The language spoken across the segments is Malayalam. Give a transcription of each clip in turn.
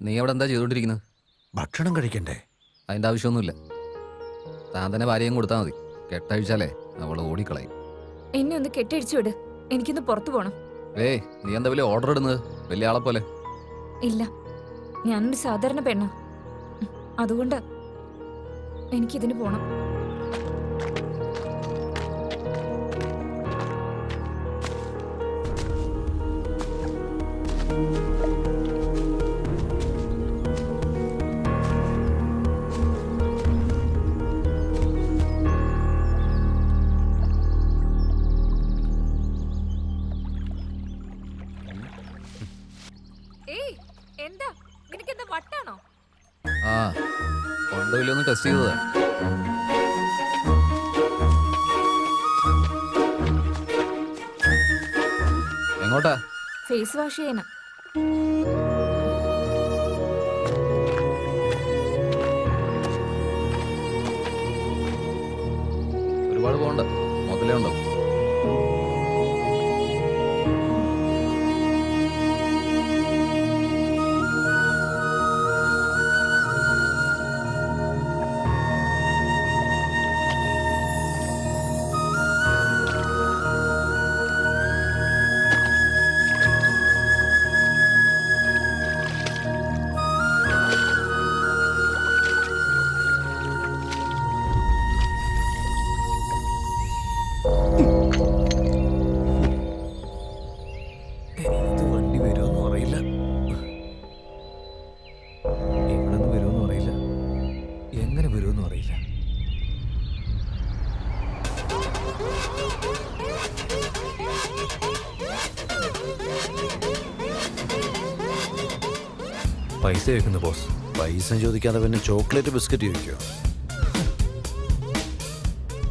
നീ അവിടെ എന്താ ചെയ്തോണ്ടിരിക്കുന്നത്? ഭക്ഷണം കഴിക്കണ്ടേ? അതിൻ്റെ ആവശ്യമൊന്നുമില്ല. താൻ തന്നെ ഭാര്യയും കൊടുത്താൽ മതി. കെട്ടഴിച്ചാലേ അവള് ഓടിക്കളയും. എന്നെ ഒന്ന് കെട്ടഴിച്ചു വിട്. എനിക്കൊന്ന് പുറത്തു പോണം. നീ എന്താ വലിയ ഓർഡർ ഇടുന്നത്? വലിയ ആളെ പോലെ. ഇല്ല, ഞാനൊരു സാധാരണ പെണ്ണാ. അതുകൊണ്ട് എനിക്കിതിന് പോണം. എന്താ നിനക്കെന്താ വട്ടാണോ? ആ, ഉണ്ടോ ഇല്ലയൊന്ന് ടെസ്റ്റ് ചെയ്തതാ. എങ്ങോട്ടാ? ഫേസ് വാഷ് ചെയ്യാനാ. ഒരുപാട് പോകണ്ട, മുതലേ ഉണ്ടോ? ഇത് വണ്ടി വരുമെന്നും അറിയില്ല, ഇവിടെ നിന്ന് വരുമെന്നും അറിയില്ല, എങ്ങനെ വരുമെന്നും അറിയില്ല. പൈസ ചോദിക്കുന്നു ബോസ്. പൈസ ചോദിക്കാതെ പിന്നെ ചോക്ലേറ്റ് ബിസ്ക്കറ്റ് ചോദിക്കോ?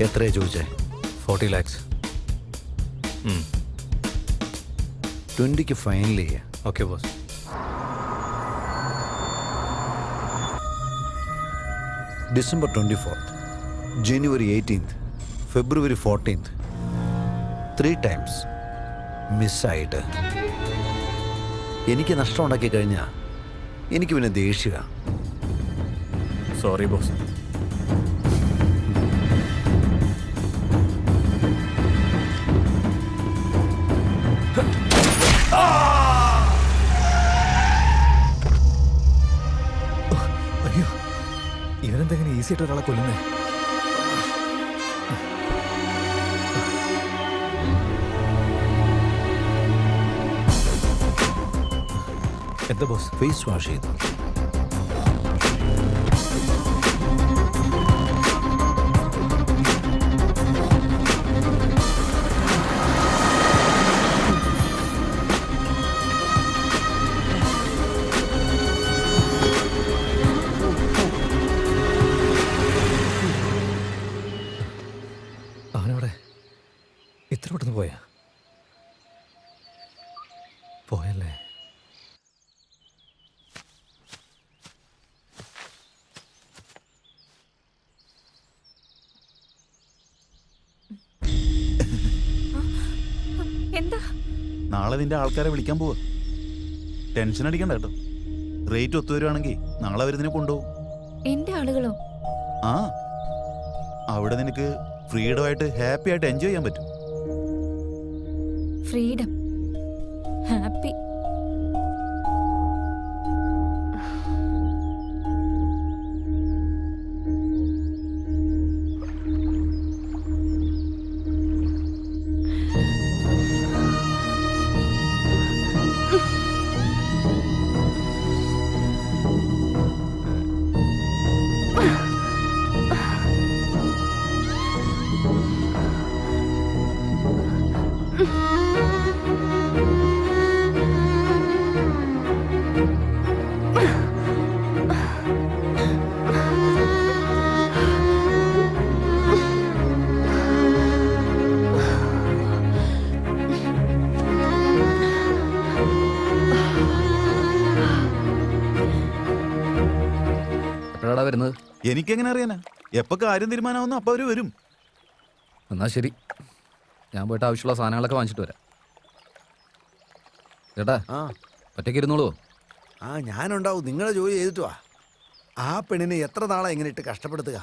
എത്രയാ ചോദിച്ചേ? 40 lakhs. 20ക്ക് ഫൈനൽ ചെയ്യാം. Okay boss. ഡിസംബർ 24th, ജനുവരി 18th, ഫെബ്രുവരി 14th, 3 times മിസ്സായിട്ട് എനിക്ക് നഷ്ടം ഉണ്ടാക്കി കഴിഞ്ഞാൽ എനിക്ക് പിന്നെ ദേഷ്യമാണ്. Sorry boss. അയ്യോ, ഇവനെന്തെങ്ങനെ ഈസി ആയിട്ട് ഒരാളെ കൊല്ലുന്നേ? എന്താ ബോസ്? ഫേസ് വാഷ് ചെയ്തു. അവനവിടെ ഇത്ര പെട്ടെന്ന് പോയല്ലേ? എന്താ? നാളെ നിന്റെ ആൾക്കാരെ വിളിക്കാൻ പോവാ. ടെൻഷൻ അടിക്കണ്ട കേട്ടോ. റേറ്റ് ഒത്തുവരുവാണെങ്കിൽ നാളെ അവരിതിനെ കൊണ്ടുപോകും. എന്റെ ആളുകളോ? ആ, അവിടെ നിനക്ക് ഫ്രീഡം ആയിട്ട് ഹാപ്പി ആയിട്ട് എൻജോയ് ചെയ്യാൻ പറ്റും. Freedom, happy. എപ്പോഴാടാ വരുന്നത്? എനിക്കെങ്ങനെ അറിയാനാ? എപ്പോ കാര്യം തീരുമാനമാവുന്നു അപ്പൊ അവര് വരും. എന്നാ ശരി, ഞാൻ പോയിട്ട് ആവശ്യമുള്ള സാധനങ്ങളൊക്കെ വാങ്ങിച്ചിട്ട് വരാം. ചേട്ടാ, ഒറ്റയ്ക്ക് ഇരുന്നോളൂ. ആ ഞാനുണ്ടാവും, നിങ്ങളെ ജോലി ചെയ്തിട്ട് വാ. ആ പെണ്ണിനെ എത്ര നാളെ ഇങ്ങനെ ഇട്ട് കഷ്ടപ്പെടുത്തുക.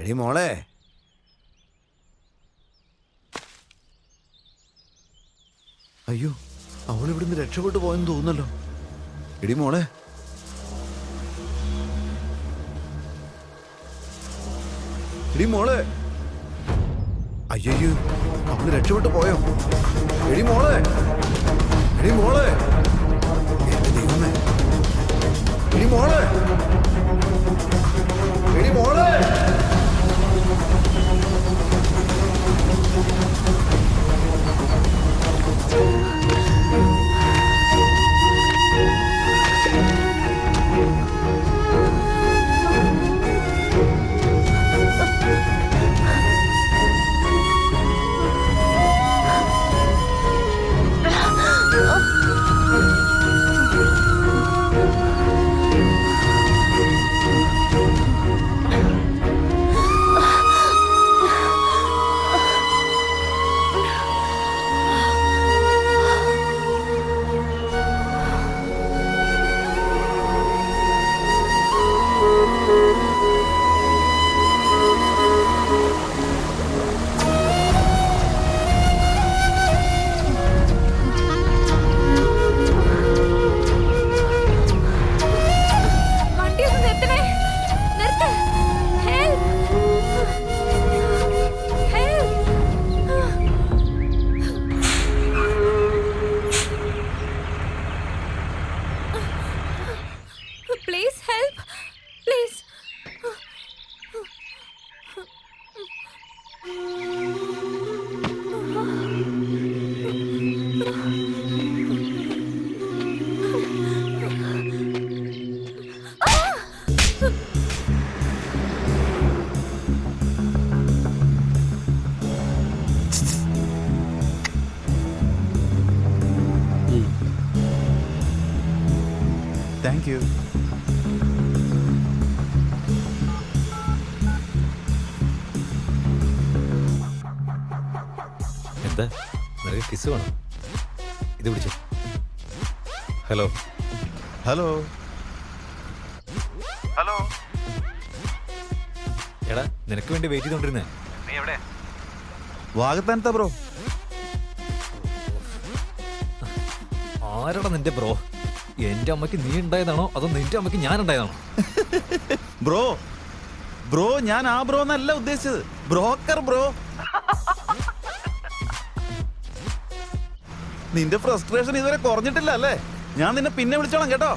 എടി മോളെ, അയ്യോ അവൾ ഇവിടുന്ന് രക്ഷപ്പെട്ടു പോയെന്ന് തോന്നുന്നല്ലോ. എടി മോളെ, എടി മോളെ, അയ്യോ അവള് രക്ഷപ്പെട്ടു പോയോ? എടി മോളെ, എടി മോളെ, എന്റെ ദൈവമേ, എടി മോളെ, എടി മോളെ. വണ്ടി ഒന്ന് നിർത്തണേ. നിർത്ത്. Help. Help. Please help. Please. Thank you. എന്താ നിനക്ക് കിസ് വേണം? ഇത് പിടിച്ചു. Hello hello hello. എടാ, നിനക്ക് വേണ്ടി വെയിറ്റ് ചെയ്തോണ്ടിരുന്നേ. വാഗത്താനത്താ ബ്രോ. ആരാടാ നിന്റെ ബ്രോ? എന്റെ അമ്മയ്ക്ക് നീ ഉണ്ടായതാണോ അതോ നിന്റെ അമ്മയ്ക്ക് ഞാൻ ഉണ്ടായതാണോ? ബ്രോ ബ്രോ ഞാൻ ആ ബ്രോ എന്നല്ല ഉദ്ദേശിച്ചത്. Broker bro. നിന്റെ ഫ്രസ്ട്രേഷൻ ഇതുവരെ കുറഞ്ഞിട്ടില്ല അല്ലേ? ഞാൻ നിന്നെ പിന്നെ വിളിച്ചോളാം കേട്ടോ.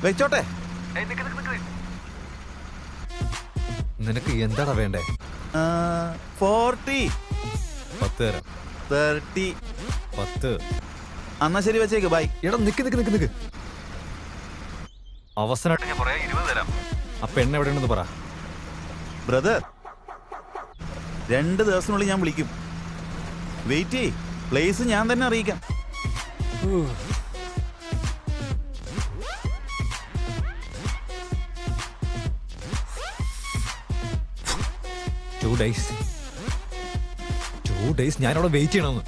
വെച്ചോട്ടെ. നിനക്ക് എന്താടാ വേണ്ടേ? 40 10 തരാം. 30. 10. എന്നാ ശരി, വെച്ചേക്ക്. ബൈ. എടാ നിക്ക് നിക്ക് നിക്ക് നിക്ക്. അവസാനമായിട്ട് ഞാൻ പറയാം 20 തരാം. ആ പെണ്ണ് എവിടെയുണ്ടെന്ന് പറ. ബ്രദർ, 2 ദിവസത്തിനുള്ളിൽ ഞാൻ വിളിക്കും. വെയിറ്റ് ചെയ്യ്. പ്ലേസ് ഞാൻ തന്നെ അറിയിക്കാം. Two days ഞാൻ അവിടെ വെയിറ്റ് ചെയ്യണമെന്ന്.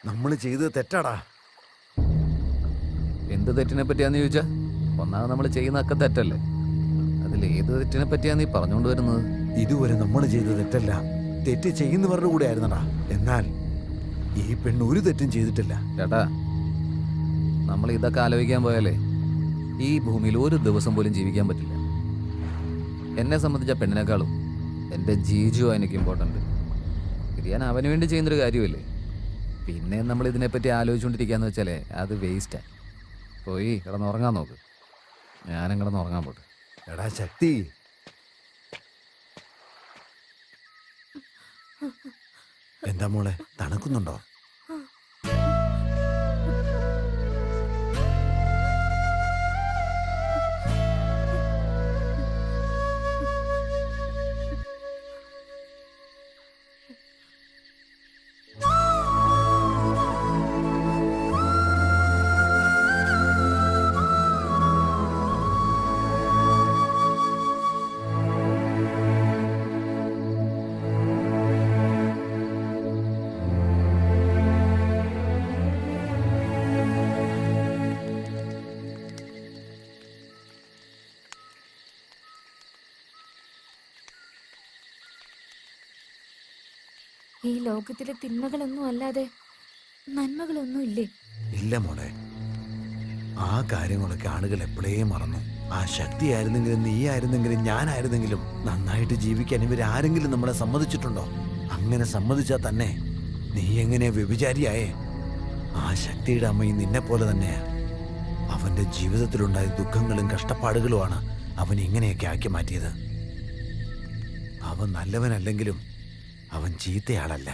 നമ്മൾ ചെയ്തത് തെറ്റാടാ. എന്ത് തെറ്റിനെ പറ്റിയാന്ന് ചോദിച്ചാ, ഒന്നാമത് നമ്മൾ ചെയ്യുന്നതൊക്കെ തെറ്റല്ലേ. അതിൽ ഏത് തെറ്റിനെ പറ്റിയാ നീ പറഞ്ഞുകൊണ്ട് വരുന്നത്? ഇതുവരെ നമ്മൾ ചെയ്ത തെറ്റല്ല, തെറ്റ് ചെയ്യുന്നവരുടെ കൂടെ ആയിരുന്നടാ. എന്നാൽ ഈ പെണ്ണ് ഒരു തെറ്റും ചെയ്തിട്ടില്ല. ചേട്ടാ, നമ്മൾ ഇതൊക്കെ ആലോചിക്കാൻ പോയാലേ ഈ ഭൂമിയിൽ ഒരു ദിവസം പോലും ജീവിക്കാൻ പറ്റില്ല. എന്നെ സംബന്ധിച്ച പെണ്ണിനേക്കാളും എൻ്റെ ജീജു എനിക്ക് ഇമ്പോർട്ടൻ്റ്. ഇത് ഞാൻ അവന് വേണ്ടി ചെയ്യുന്നൊരു കാര്യമല്ലേ. പിന്നെ നമ്മൾ ഇതിനെപ്പറ്റി ആലോചിച്ചുകൊണ്ടിരിക്കുകയെന്ന് വെച്ചാലേ അത് വേസ്റ്റാണ്. പോയി കിടന്നുറങ്ങാൻ നോക്ക്. ഞാനും കിടന്നുറങ്ങാൻ പോട്ടെ. എടാ ശക്തി, എന്താ മോളെ, തണുക്കുന്നുണ്ടോ? ഈ ലോകത്തിലെ തിന്മകളൊന്നും അല്ലാതെ നന്മകളൊന്നും ഇല്ലേ? ഇല്ല മോളെ, ആ കാര്യങ്ങളൊക്കെ ആളുകൾ എപ്പോഴേ മറന്നു. ആ ശക്തിയായിരുന്നെങ്കിലും നീ ആയിരുന്നെങ്കിലും ഞാനായിരുന്നെങ്കിലും നന്നായിട്ട് ജീവിക്കാൻ ഇവരാരെങ്കിലും നമ്മളെ സമ്മതിച്ചിട്ടുണ്ടോ? അങ്ങനെ സമ്മതിച്ചാൽ തന്നെ നീ എങ്ങനെ വ്യഭിചാരിയായേ? ആ ശക്തിയുടെ അമ്മയും നിന്നെ പോലെ തന്നെയാ. അവന്റെ ജീവിതത്തിലുണ്ടായ ദുഃഖങ്ങളും കഷ്ടപ്പാടുകളുമാണ് അവൻ ഇങ്ങനെയൊക്കെ ആക്കി മാറ്റിയത്. അവൻ നല്ലവനല്ലെങ്കിലും അവൻ ചീത്തയാളല്ല.